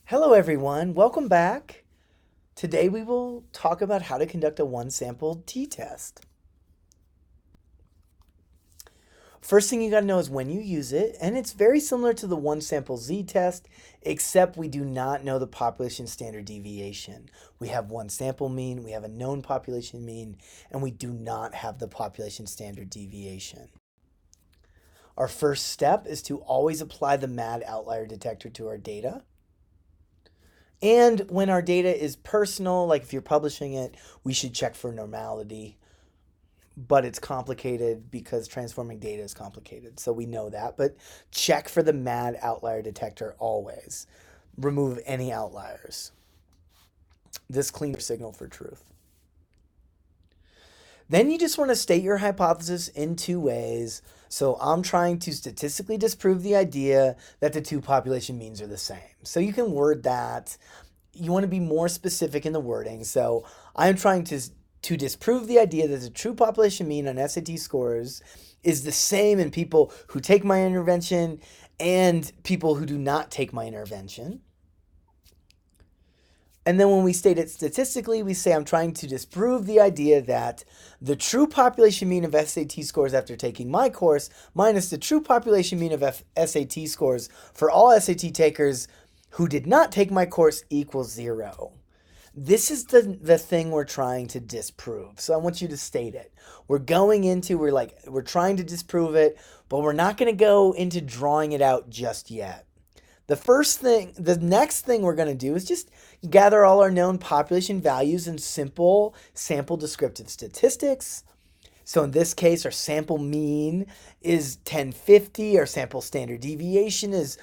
Hello everyone, welcome back. Today we will talk about how to conduct a one-sample t-test. First thing you gotta know is when you use it, and it's very similar to the one-sample z-test, except we do not know the population standard deviation. We have one sample mean, we have a known population mean, and we do not have the population standard deviation. Our first step is to always apply the MAD outlier detector to our data. And when our data is personal, like if you're publishing it, we should check for normality. But it's complicated because transforming data is complicated. So we know that. But check for the MAD outlier detector always. Remove any outliers. This cleans your signal for truth. Then you just want to state your hypothesis in two ways. So I'm trying to statistically disprove the idea that the two population means are the same. So you can word that. You want to be more specific in the wording. So I'm trying to disprove the idea that the true population mean on SAT scores is the same in people who take my intervention and people who do not take my intervention. And then when we state it statistically, we say I'm trying to disprove the idea that the true population mean of SAT scores after taking my course minus the true population mean of SAT scores for all SAT takers who did not take my course equals 0. This is the thing we're trying to disprove. So I want you to state it. We're trying to disprove it, but we're not going to go into drawing it out just yet. The next thing we're going to do is just gather all our known population values in simple sample descriptive statistics. So in this case, our sample mean is 1050, our sample standard deviation is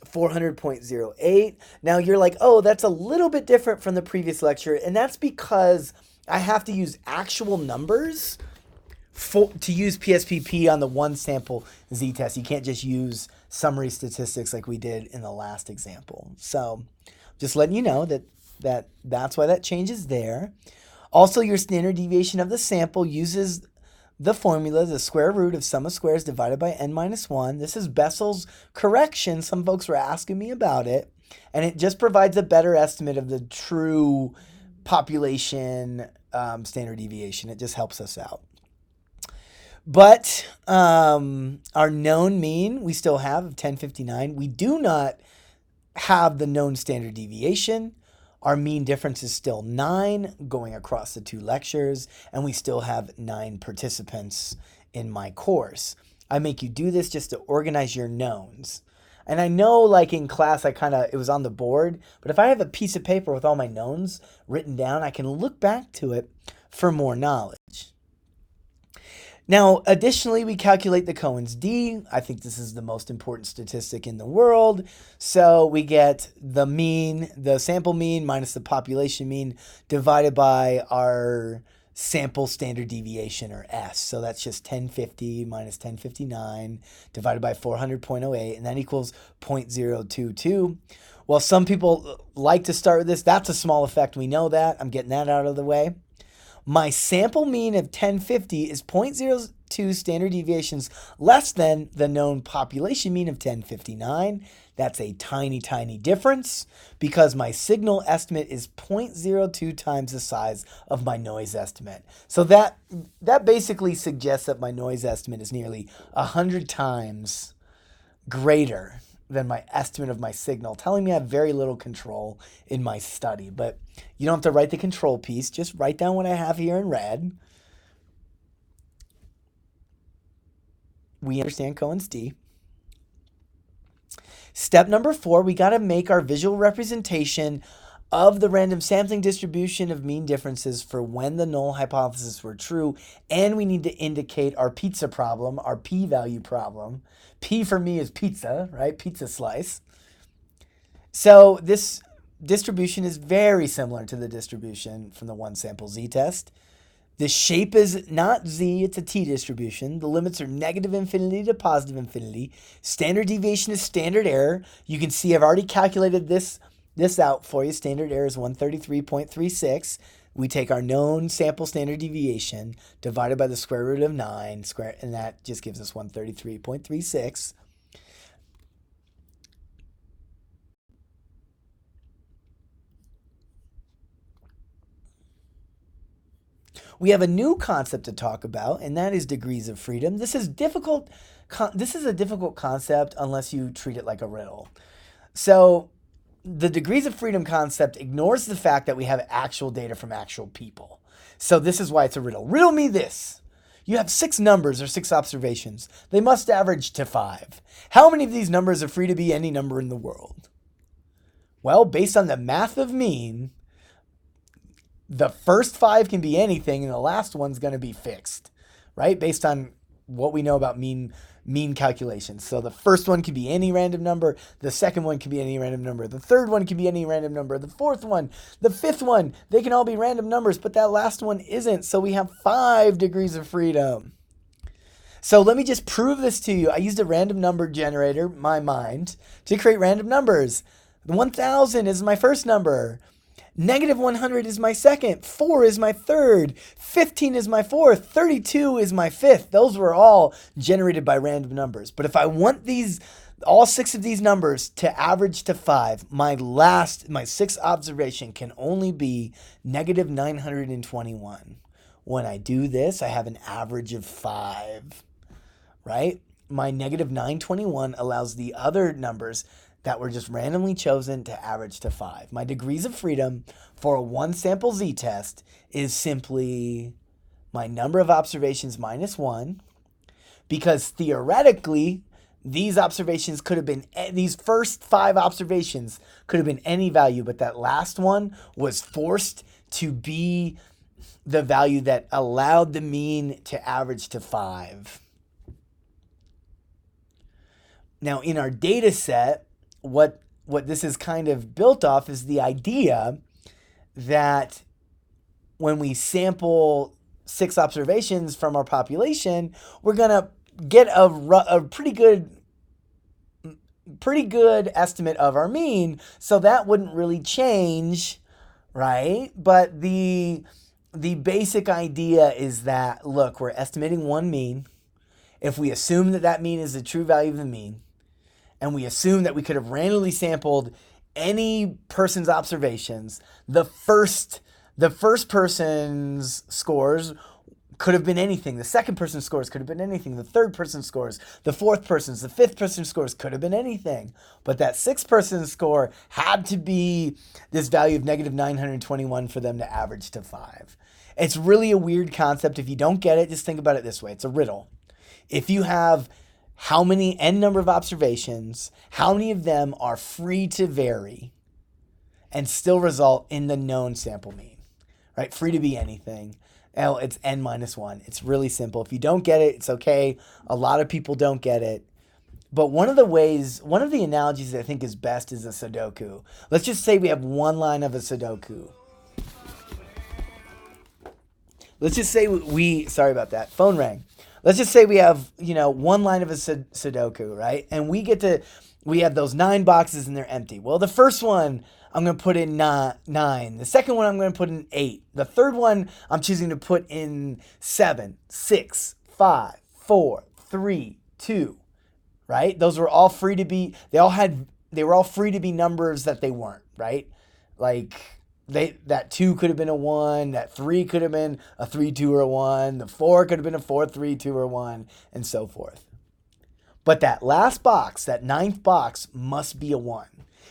400.08. Now you're like, oh, that's a little bit different from the previous lecture, and that's because I have to use actual numbers to use PSPP on the one sample z-test. You can't just use summary statistics like we did in the last example. So just letting you know that's why that changes there. Also, your standard deviation of the sample uses the formula, the square root of sum of squares divided by n minus 1. This is Bessel's correction. Some folks were asking me about it. And it just provides a better estimate of the true population standard deviation. It just helps us out. But our known mean we still have of 1059. We do not have the known standard deviation. Our mean difference is still 9 going across the two lectures, and we still have 9 participants in my course. I make you do this just to organize your knowns. And I know, like in class, it was on the board, but if I have a piece of paper with all my knowns written down, I can look back to it for more knowledge. Now, additionally, we calculate the Cohen's d. I think this is the most important statistic in the world. So we get the mean, the sample mean minus the population mean divided by our sample standard deviation, or S. So that's just 1050 minus 1059 divided by 400.08, and that equals 0.022. Well, some people like to start with this. That's a small effect. We know that. I'm getting that out of the way. My sample mean of 1050 is 0.02 standard deviations less than the known population mean of 1059. That's a tiny, tiny difference because my signal estimate is 0.02 times the size of my noise estimate. So that basically suggests that my noise estimate is nearly 100 times greater than my estimate of my signal, telling me I have very little control in my study. But you don't have to write the control piece. Just write down what I have here in red. We understand Cohen's d. Step number 4, we got to make our visual representation of the random sampling distribution of mean differences for when the null hypothesis were true, and we need to indicate our pizza problem, our p-value problem. P for me is pizza, right? Pizza slice. So this distribution is very similar to the distribution from the one sample z-test. The shape is not z, it's a t distribution. The limits are negative infinity to positive infinity. Standard deviation is standard error. You can see I've already calculated this out for you. Standard error is 133.36. We take our known sample standard deviation divided by the square root of 9, and that just gives us 133.36. we have a new concept to talk about, and that is degrees of freedom. This is difficult. This is a difficult concept unless you treat it like a riddle. So the degrees of freedom concept ignores the fact that we have actual data from actual people. So this is why it's a riddle. Riddle me this. You have 6 numbers or 6 observations. They must average to 5. How many of these numbers are free to be any number in the world? Well, based on the math of mean, the first 5 can be anything and the last one's going to be fixed, right? Based on what we know about mean calculations. So the first one can be any random number, the second one can be any random number, the third one can be any random number, the fourth one, the fifth one, they can all be random numbers, but that last one isn't. So we have 5 degrees of freedom. So let me just prove this to you. I used a random number generator, my mind, to create random numbers. 1,000 is my first number. -100 is my second. 4 is my third. 15 is my fourth. 32 is my fifth. Those were all generated by random numbers. But if I want all 6 of these numbers to average to 5, my 6th observation can only be -921. When I do this, I have an average of 5, right? My -921 allows the other numbers that were just randomly chosen to average to 5. My degrees of freedom for a 1 sample z-test is simply my number of observations minus 1, because theoretically, these first 5 observations could have been any value, but that last one was forced to be the value that allowed the mean to average to 5. Now, in our data set, what this is kind of built off is the idea that when we sample 6 observations from our population, we're going to get a pretty good estimate of our mean. So that wouldn't really change, right? But the basic idea is that, look, we're estimating one mean. If we assume that mean is the true value of the mean, and we assume that we could have randomly sampled any person's observations, the first person's scores could have been anything. The second person's scores could have been anything. The third person's scores, the fourth person's, the fifth person's scores could have been anything. But that 6th person's score had to be this value of -921 for them to average to 5. It's really a weird concept. If you don't get it, just think about it this way. It's a riddle. If you have how many n number of observations, how many of them are free to vary and still result in the known sample mean, right? Free to be anything. Well, it's n minus 1. It's really simple. If you don't get it, it's okay. A lot of people don't get it. But one of the analogies that I think is best is a Sudoku. Let's just say we have one line of a Sudoku. Let's just say sorry about that, phone rang. Let's just say we have, one line of a Sudoku, right? And we have those 9 boxes and they're empty. Well, the first one, I'm going to put in 9. The second one, I'm going to put in 8. The third one, I'm choosing to put in 7, 6, 5, 4, 3, 2, right? Those were all free to be, they were all free to be numbers that they weren't, right? Like, that 2 could have been a 1, that 3 could have been a 3, 2, or a 1, the 4 could have been a 4, 3, 2, or 1, and so forth. But that last box, that 9th box, must be a 1.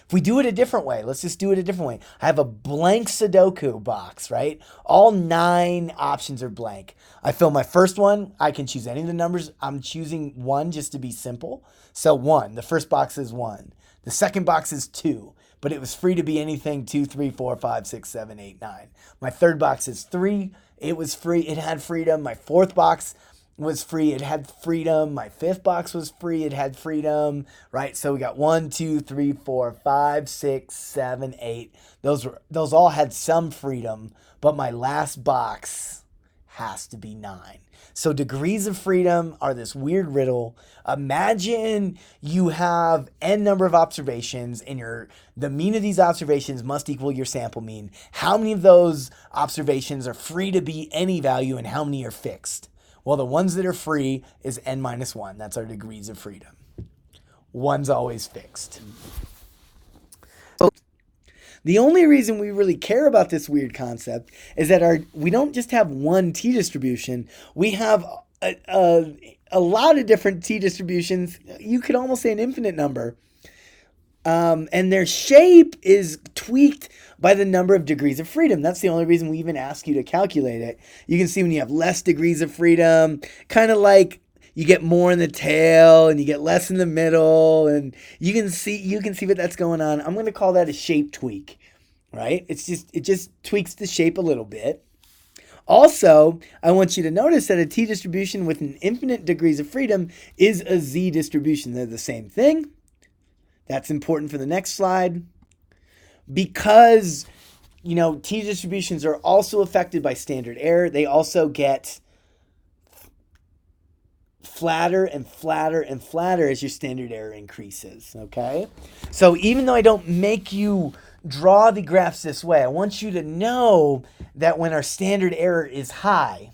If we do it a different way, let's just do it a different way. I have a blank Sudoku box, right? All 9 options are blank. I fill my first one. I can choose any of the numbers. I'm choosing 1 just to be simple. So 1, the first box is 1. The second box is 2. But it was free to be anything 2, 3, 4, 5, 6, 7, 8, 9. My third box is 3. It was free. It had freedom. My fourth box was free. It had freedom. My fifth box was free. It had freedom, right? So we got 1, 2, 3, 4, 5, 6, 7, 8. Those all had some freedom, but my last box has to be 9. So degrees of freedom are this weird riddle. Imagine you have n number of observations and the mean of these observations must equal your sample mean. How many of those observations are free to be any value and how many are fixed? Well, the ones that are free is n minus 1. That's our degrees of freedom. One's always fixed. The only reason we really care about this weird concept is that we don't just have one t-distribution. We have a lot of different t-distributions. You could almost say an infinite number. And their shape is tweaked by the number of degrees of freedom. That's the only reason we even ask you to calculate it. You can see when you have less degrees of freedom, kind of like you get more in the tail and you get less in the middle, and you can see what that's going on. I'm going to call that a shape tweak, right? It just tweaks the shape a little bit. Also, I want you to notice that a t-distribution with an infinite degrees of freedom is a z-distribution. They're the same thing. That's important for the next slide. Because, t-distributions are also affected by standard error. They also get flatter and flatter and flatter as your standard error increases, okay? So even though I don't make you draw the graphs this way, I want you to know that when our standard error is high,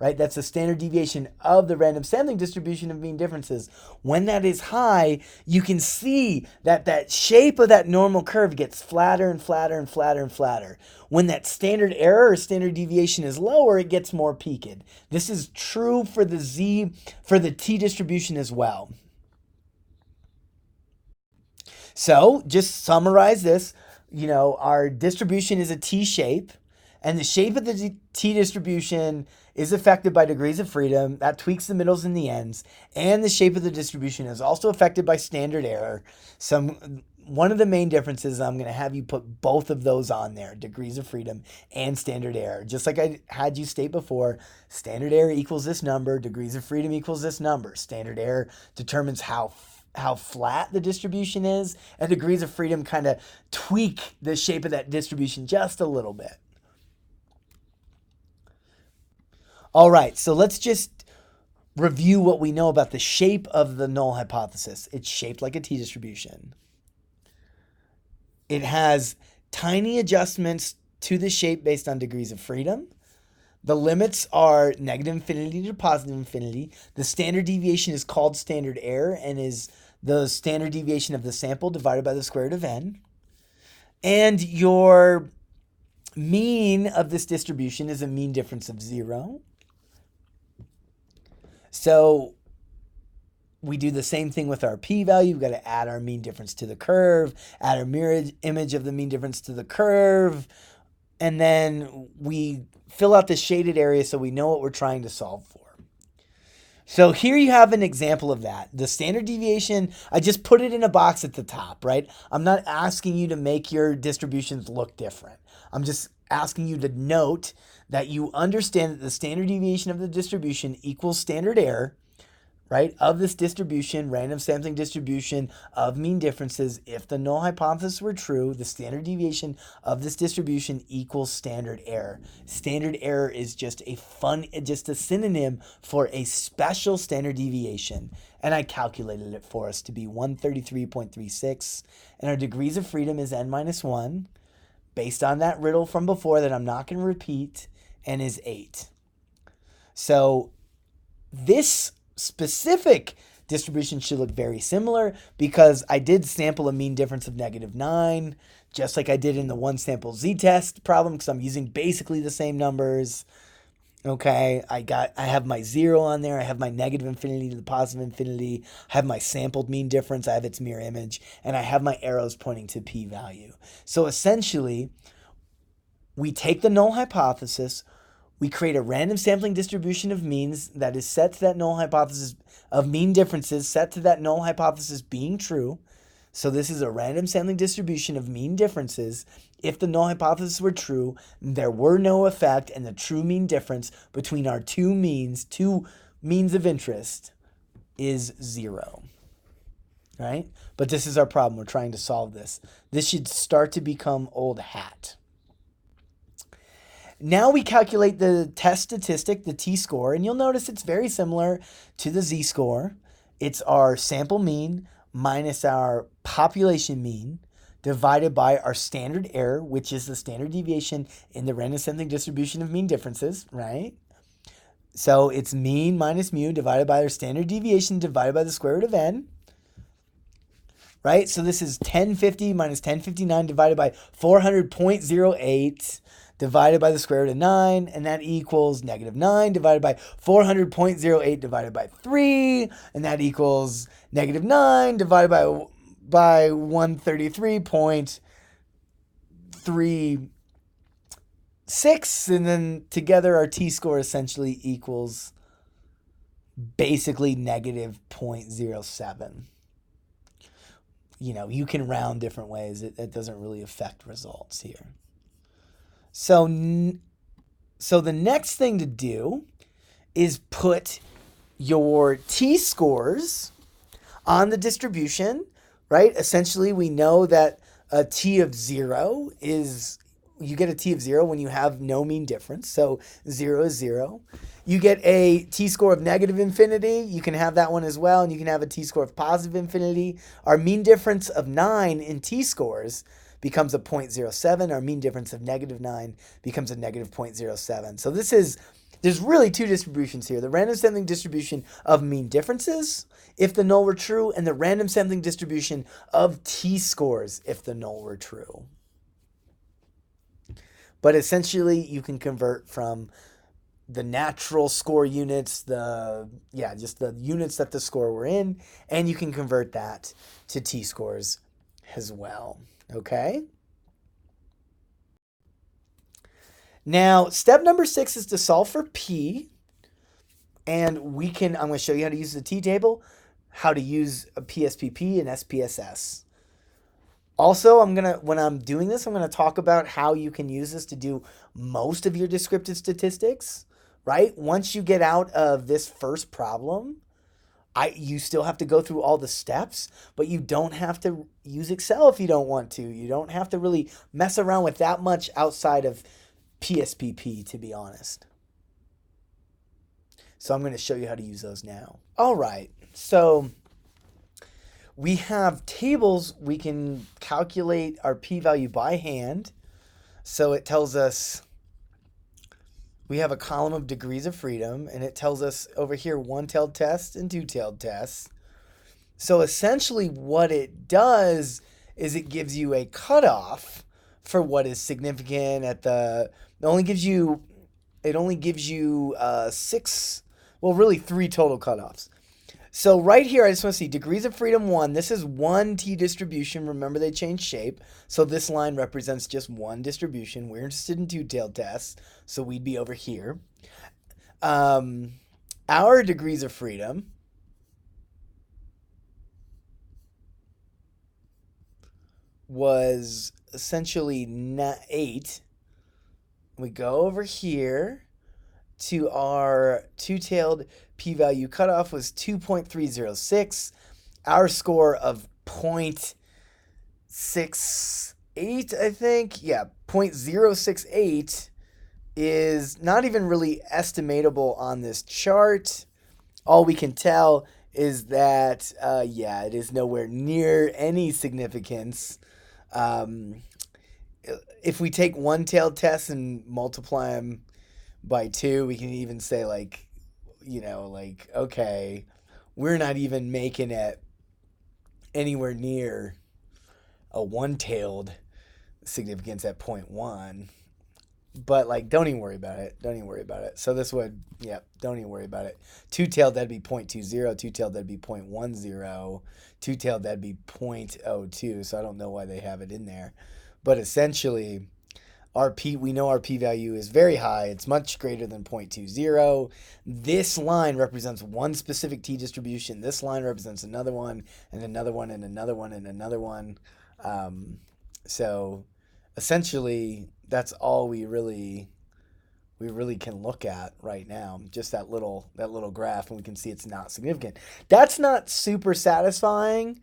right, that's the standard deviation of the random sampling distribution of mean differences. When that is high, you can see that shape of that normal curve gets flatter and flatter and flatter and flatter. When that standard error or standard deviation is lower, it gets more peaked. This is true for the t distribution as well. So just summarize this. Our distribution is a t shape, and the shape of the t distribution is affected by degrees of freedom. That tweaks the middles and the ends. And the shape of the distribution is also affected by standard error. One of the main differences, I'm going to have you put both of those on there, degrees of freedom and standard error. Just like I had you state before, standard error equals this number, degrees of freedom equals this number. Standard error determines how flat the distribution is, and degrees of freedom kind of tweak the shape of that distribution just a little bit. All right, so let's just review what we know about the shape of the null hypothesis. It's shaped like a t-distribution. It has tiny adjustments to the shape based on degrees of freedom. The limits are negative infinity to positive infinity. The standard deviation is called standard error and is the standard deviation of the sample divided by the square root of n. And your mean of this distribution is a mean difference of 0. So we do the same thing with our p-value. We've got to add our mean difference to the curve, add our mirror image of the mean difference to the curve, and then we fill out the shaded area so we know what we're trying to solve for. So here you have an example of that. The standard deviation, I just put it in a box at the top, right? I'm not asking you to make your distributions look different. I'm just asking you to note that you understand that the standard deviation of the distribution equals standard error, right, of this distribution, random sampling distribution of mean differences. If the null hypothesis were true, the standard deviation of this distribution equals standard error. Standard error is just a synonym for a special standard deviation. And I calculated it for us to be 133.36. And our degrees of freedom is n minus 1, based on that riddle from before that I'm not going to repeat, and is 8. So this specific distribution should look very similar because I did sample a mean difference of -9, just like I did in the one sample z-test problem, because I'm using basically the same numbers. Okay, I have my 0 on there, I have my negative infinity to the positive infinity, I have my sampled mean difference, I have its mirror image, and I have my arrows pointing to p-value. So essentially, we take the null hypothesis, we create a random sampling distribution of means that is set to that null hypothesis of mean differences, set to that null hypothesis being true. So this is a random sampling distribution of mean differences. If the null hypothesis were true, there were no effect, and the true mean difference between our two means of interest, is 0. Right? But this is our problem. We're trying to solve this. This should start to become old hat. Now we calculate the test statistic, the t-score, and you'll notice it's very similar to the z-score. It's our sample mean minus our population mean divided by our standard error, which is the standard deviation in the random sampling distribution of mean differences, right? So it's mean minus mu divided by our standard deviation divided by the square root of n. right? So this is 1050 minus 1059 divided by 400.08 divided by the square root of 9, and that equals negative 9 divided by 400.08 divided by 3, and that equals negative 9 divided by 133.36, and then together our t-score essentially equals basically negative 0.07. You know, you can round different ways. It doesn't really affect results here. So the next thing to do is put your t-scores on the distribution, right? Essentially, we know that a t of 0 is, you get a t of 0 when you have no mean difference. So 0 is 0. You get a t-score of negative infinity. You can have that one as well. And you can have a t-score of positive infinity. Our mean difference of 9 in t-scores becomes a 0.07. Our mean difference of negative 9 becomes a negative 0.07. So there's really two distributions here. The random sampling distribution of mean differences, if the null were true, and the random sampling distribution of t-scores, if the null were true. But essentially, you can convert from the natural score units, just the units that the score were in, and you can convert that to t-scores as well. Okay? Now, step number 6 is to solve for p, and I'm going to show you how to use the t-table, how to use a PSPP and SPSS. Also, when I'm doing this, I'm going to talk about how you can use this to do most of your descriptive statistics, right? Once you get out of this first problem, you still have to go through all the steps, but you don't have to use Excel if you don't want to. You don't have to really mess around with that much outside of PSPP, to be honest. So I'm going to show you how to use those now. All right, so we have tables. We can calculate our p-value by hand. So it tells us we have a column of degrees of freedom, and it tells us over here one-tailed tests and two-tailed tests. So essentially what it does is it gives you a cutoff for what is significant it only gives you 3 total cutoffs. So right here, I just want to see degrees of freedom 1. This is one t distribution. Remember, they changed shape. So this line represents just one distribution. We're interested in two-tailed tests, so we'd be over here. Our degrees of freedom was essentially 8. We go over here to our two-tailed p-value cutoff was 2.306. Our score of 0.68, I think. Yeah, 0.068 is not even really estimatable on this chart. All we can tell is that, it is nowhere near any significance. If we take one-tailed tests and multiply them by 2, we can even say okay, we're not even making it anywhere near a one-tailed significance at 0.1. But don't even worry about it. So this would, don't even worry about it. Two-tailed, that'd be 0.20. Two-tailed, that'd be 0.10. Two-tailed, that'd be 0.02. So I don't know why they have it in there. But essentially, we know our p-value is very high. It's much greater than 0.20. This line represents one specific t distribution. This line represents another one, and another one, and another one, and another one. So essentially, that's all we really can look at right now. Just that little graph, and we can see it's not significant. That's not super satisfying.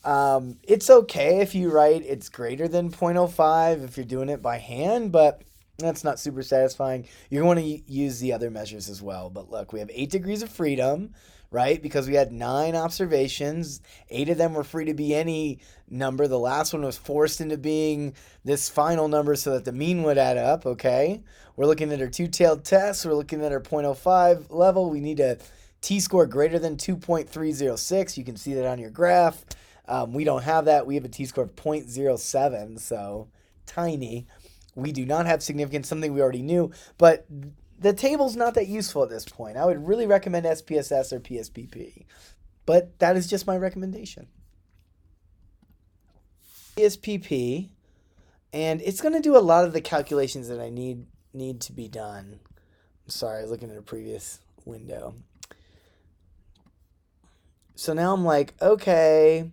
It's okay if you write it's greater than 0.05 if you're doing it by hand, but that's not super satisfying. You're going to use the other measures as well. But look, we have 8 degrees of freedom, right? Because we had 9 observations. 8 of them were free to be any number. The last one was forced into being this final number so that the mean would add up, okay? We're looking at our two-tailed test. We're looking at our 0.05 level. We need a t-score greater than 2.306. You can see that on your graph. We don't have that. We have a t-score of 0.07, so tiny. We do not have significance, something we already knew, but the table's not that useful at this point. I would really recommend SPSS or PSPP, but that is just my recommendation. PSPP, and it's going to do a lot of the calculations that I need to be done. I'm sorry, looking at a previous window. So now I'm like, okay,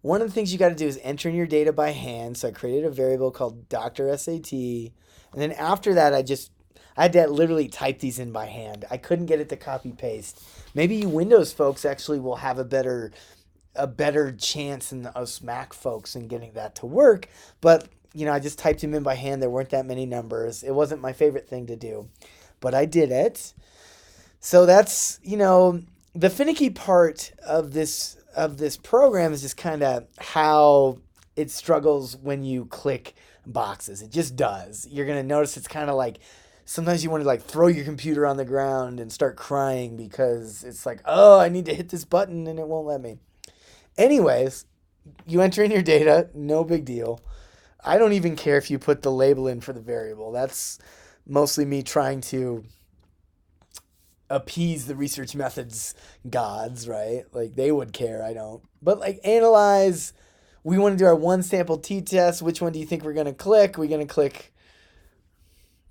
one of the things you got to do is enter in your data by hand. So I created a variable called Dr. SAT. And then after that, I had to literally type these in by hand. I couldn't get it to copy paste. Maybe you Windows folks actually will have a better chance than us Mac folks in getting that to work. But, I just typed them in by hand. There weren't that many numbers. It wasn't my favorite thing to do, but I did it. So that's, the finicky part of this program is just kind of how it struggles when you click boxes. It just does. You're going to notice it's kind of like sometimes you want to like throw your computer on the ground and start crying because it's like, oh, I need to hit this button and it won't let me. Anyways, you enter in your data, no big deal. I don't even care if you put the label in for the variable. That's mostly me trying to appease the research methods gods, right? Like they would care, I don't. But like analyze, we want to do our one sample t-test. Which one do you think we're going to click? We're going to click,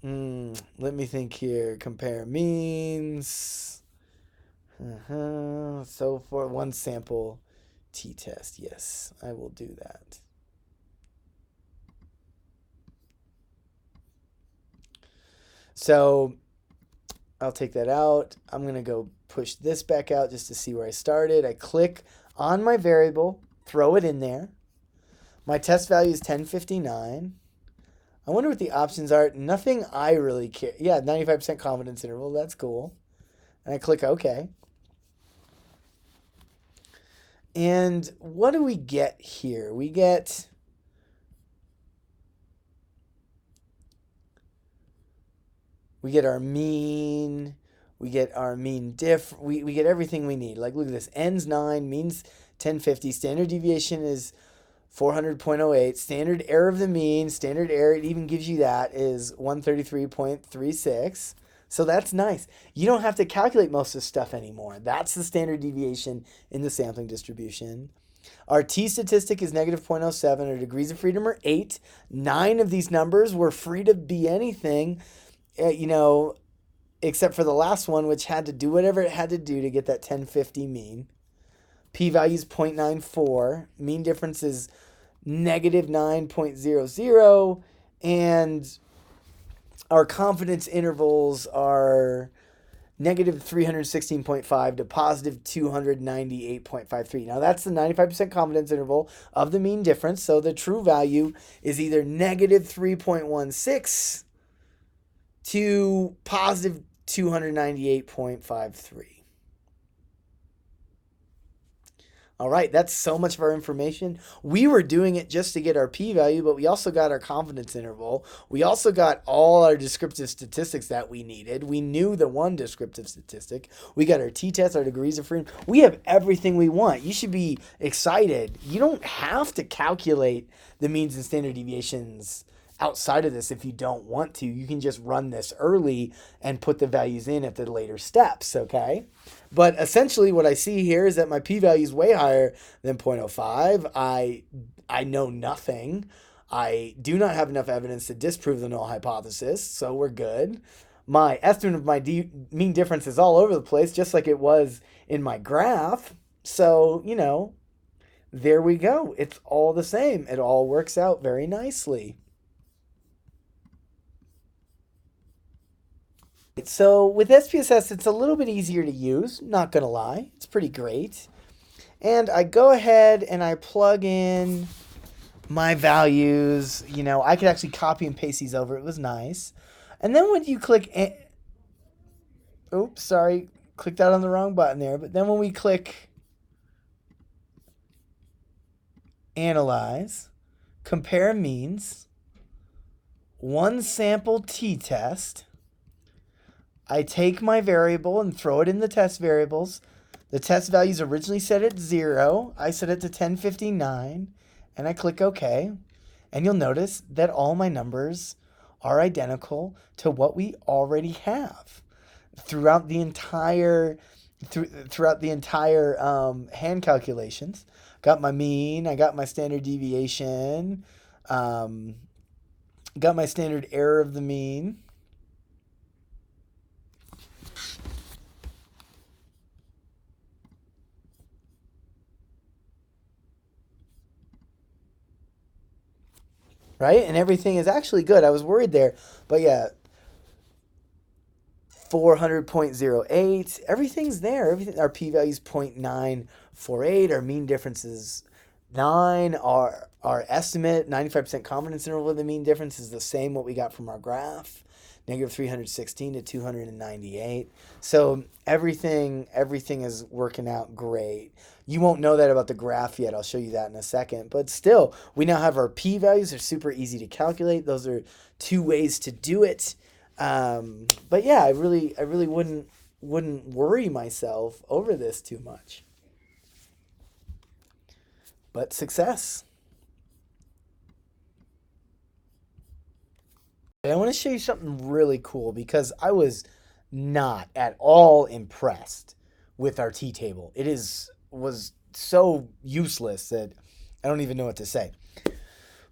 let me think here. Compare means. So for one sample t-test, yes, I will do that. So I'll take that out. I'm going to go push this back out just to see where I started. I click on my variable, throw it in there. My test value is 1059. I wonder what the options are. Nothing I really care. Yeah, 95% confidence interval. That's cool. And I click OK. And what do we get here? We get our mean, we get our mean diff, we get everything we need. Like, look at this, n's 9, means 1050, standard deviation is 400.08, standard error of the mean, standard error, it even gives you that, is 133.36. So that's nice. You don't have to calculate most of this stuff anymore. That's the standard deviation in the sampling distribution. Our t-statistic is negative 0.07. Our degrees of freedom are 8. 9 of these numbers were free to be anything. Except for the last one, which had to do whatever it had to do to get that 1050 mean. P-value is 0.94. Mean difference is negative 9.00. And our confidence intervals are negative 316.5 to positive 298.53. Now, that's the 95% confidence interval of the mean difference. So the true value is either negative 3.16 to positive 298.53. All right, that's so much of our information. We were doing it just to get our p-value, but we also got our confidence interval. We also got all our descriptive statistics that we needed. We knew the one descriptive statistic. We got our t-test, our degrees of freedom. We have everything we want. You should be excited. You don't have to calculate the means and standard deviations outside of this if you don't want to. You can just run this early and put the values in at the later steps, okay? But essentially what I see here is that my p-value is way higher than 0.05. I know nothing. I do not have enough evidence to disprove the null hypothesis, so we're good. My estimate of my mean difference is all over the place, just like it was in my graph. So, there we go. It's all the same. It all works out very nicely. So with SPSS, it's a little bit easier to use, not going to lie. It's pretty great. And I go ahead and I plug in my values. I could actually copy and paste these over. It was nice. And then when you click, oops, sorry, clicked out on the wrong button there. But then when we click Analyze, Compare Means, One Sample T-Test, I take my variable and throw it in the test variables. The test values originally set at 0. I set it to 1059 and I click OK. And you'll notice that all my numbers are identical to what we already have throughout the entire hand calculations. Got my mean, I got my standard deviation, got my standard error of the mean. Right? And everything is actually good. I was worried there. But yeah, 400.08. Everything's there. Everything. Our p-value is 0.948. Our mean difference is 9. Our estimate, 95% confidence interval of the mean difference is the same what we got from our graph. Negative 316 to 298. So everything is working out great. You won't know that about the graph yet. I'll show you that in a second. But still, we now have our p-values. They're super easy to calculate. Those are 2 ways to do it. But yeah, I really wouldn't worry myself over this too much. But success. I want to show you something really cool because I was not at all impressed with our t-table. Was so useless that I don't even know what to say.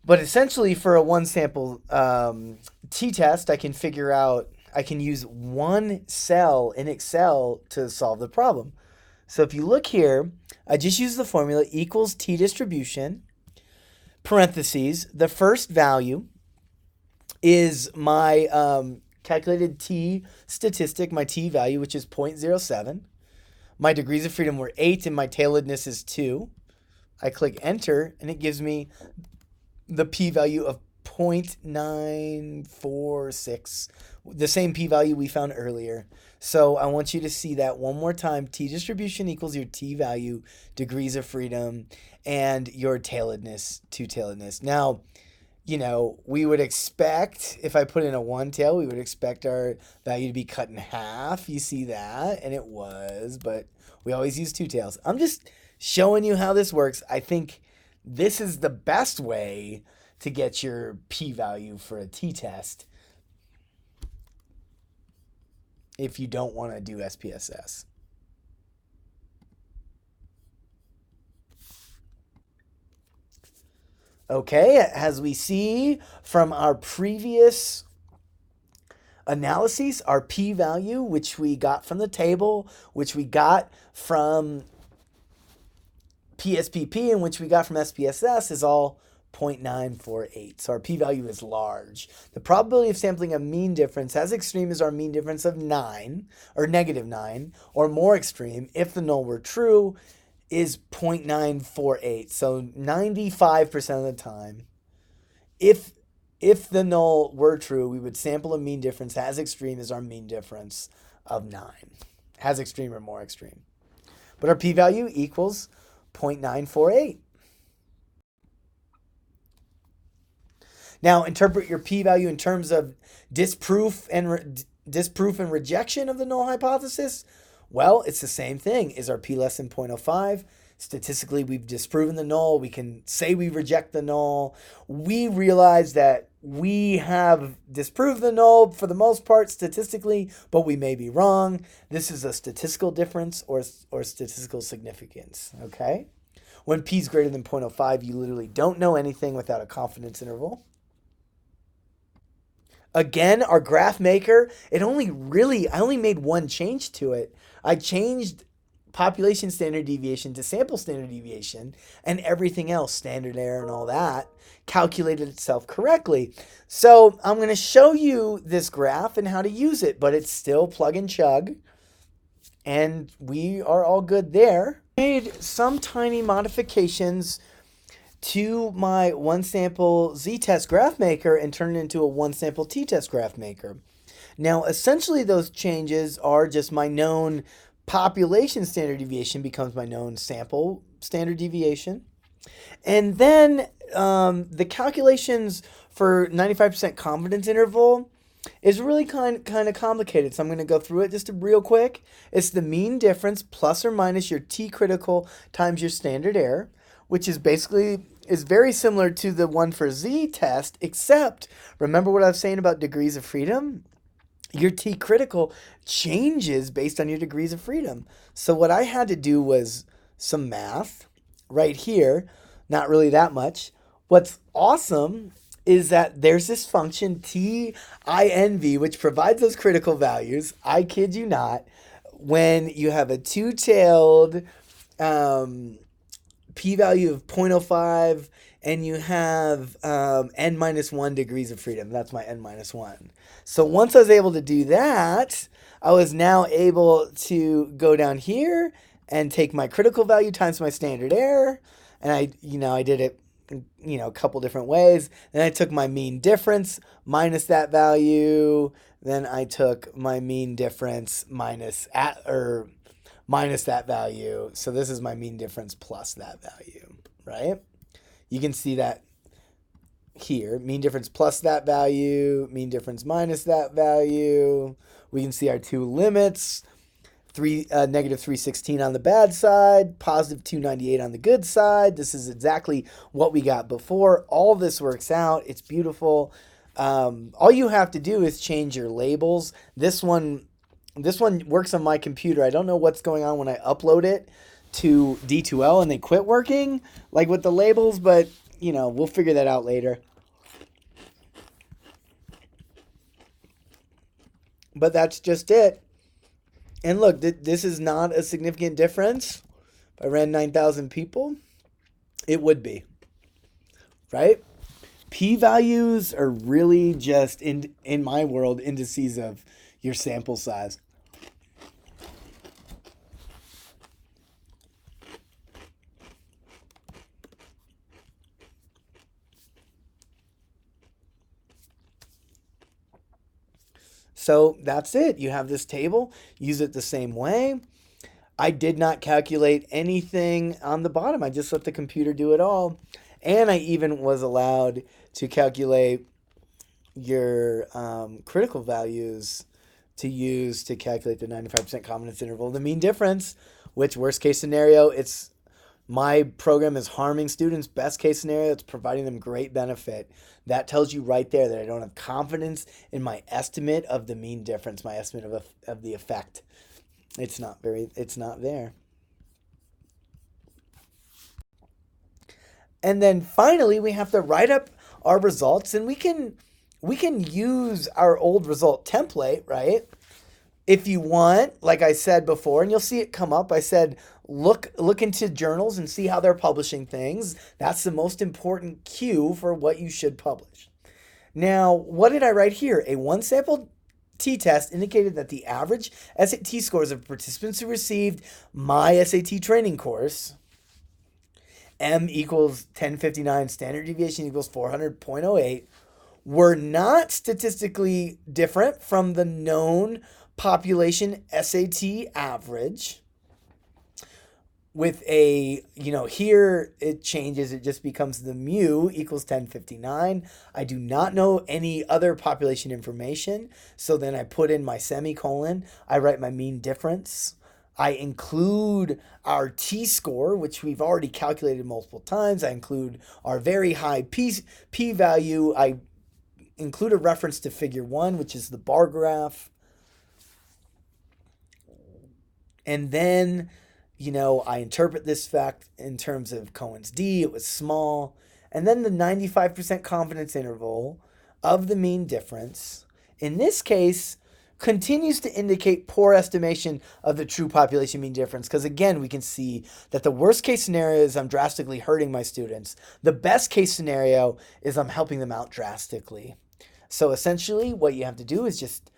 But essentially, for a one sample t-test, I can use one cell in Excel to solve the problem. So if you look here, I just use the formula equals t distribution, parentheses, the first value is my calculated t statistic, my t value, which is 0.07. My degrees of freedom were 8 and my tailoredness is 2. I click enter and it gives me the p-value of 0.946, the same p-value we found earlier. So I want you to see that one more time. T distribution equals your t-value, degrees of freedom, and your tailoredness, two-tailoredness. Now, we would expect, if I put in a one tail, we would expect our value to be cut in half. You see that? And it was, but we always use two tails. I'm just showing you how this works. I think this is the best way to get your p-value for a t-test if you don't want to do SPSS. Okay, as we see from our previous analyses, our p-value, which we got from the table, which we got from PSPP, and which we got from SPSS, is all 0.948. So our p-value is large. The probability of sampling a mean difference as extreme as our mean difference of 9, or negative 9, or more extreme, if the null were true, is 0.948. So 95% of the time, if the null were true, we would sample a mean difference as extreme as our mean difference of 9. As extreme or more extreme. But our p-value equals 0.948. Now, interpret your p-value in terms of disproof and rejection of the null hypothesis. Well, it's the same thing. Is our p less than 0.05? Statistically, we've disproven the null. We can say we reject the null. We realize that we have disproved the null for the most part statistically, but we may be wrong. This is a statistical difference or statistical significance, okay? When p is greater than 0.05, you literally don't know anything without a confidence interval. Again, our graph maker, I only made one change to it. I changed population standard deviation to sample standard deviation, and everything else, standard error and all that, calculated itself correctly. So I'm going to show you this graph and how to use it, but it's still plug and chug, and we are all good there. I made some tiny modifications to my one sample z-test graph maker and turn it into a one sample t-test graph maker. Now, essentially those changes are just my known population standard deviation becomes my known sample standard deviation. And then the calculations for 95% confidence interval is really kind of complicated. So I'm going to go through it just real quick. It's the mean difference plus or minus your t critical times your standard error, which is basically is very similar to the one for z test, except remember what I was saying about degrees of freedom? Your t critical changes based on your degrees of freedom. So what I had to do was some math right here, not really that much. What's awesome is that there's this function TINV which provides those critical values. I kid you not. When you have a two-tailed p-value of 0.05 and you have n minus 1 degrees of freedom. That's my n minus 1. So once I was able to do that, I was now able to go down here and take my critical value times my standard error. And I did it, a couple different ways. Then I took my mean difference minus that value. Then I took my mean difference minus that value. So this is my mean difference plus that value, right? You can see that here, mean difference plus that value, mean difference minus that value. We can see our two limits, negative 316 on the bad side, positive 298 on the good side. This is exactly what we got before. All this works out. It's beautiful. All you have to do is change your labels. This one works on my computer. I don't know what's going on when I upload it to D2L and they quit working, like with the labels, but we'll figure that out later. But that's just it. And look, this is not a significant difference. If I ran 9,000 people, it would be, right? P-values are really just, in my world, indices of your sample size. So that's it. You have this table. Use it the same way. I did not calculate anything on the bottom. I just let the computer do it all. And I even was allowed to calculate your critical values to use to calculate the 95% confidence interval, the mean difference, which worst case scenario, my program is harming students. Best case scenario, it's providing them great benefit. That tells you right there that I don't have confidence in my estimate of the mean difference, my estimate of the effect. It's not there. And then finally, we have to write up our results, and we can use our old result template, right? If you want, like I said before, and you'll see it come up, I said, look into journals and see how they're publishing things. That's the most important cue for what you should publish. Now, what did I write here? A one sample t-test indicated that the average SAT scores of participants who received my SAT training course, M equals 1059, standard deviation equals 400.08, were not statistically different from the known population SAT average. With here it changes, it just becomes the mu equals 1059. I do not know any other population information, so then I put in my semicolon, I write my mean difference. I include our t-score, which we've already calculated multiple times. I include our very high p-value. I include a reference to figure 1, which is the bar graph. And then, I interpret this fact in terms of Cohen's d. It was small. And then the 95% confidence interval of the mean difference, in this case, continues to indicate poor estimation of the true population mean difference. Because again, we can see that the worst case scenario is I'm drastically hurting my students. The best case scenario is I'm helping them out drastically. So essentially what you have to do is just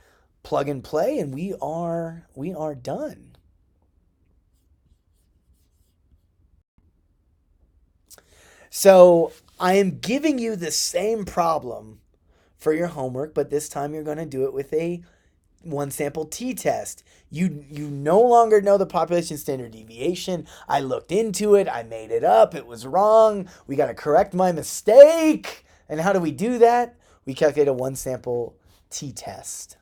plug and play, and we are done. So I am giving you the same problem for your homework, but this time you're going to do it with a one sample t-test. You no longer know the population standard deviation. I looked into it. I made it up. It was wrong. We got to correct my mistake. And how do we do that? We calculate a one sample t-test.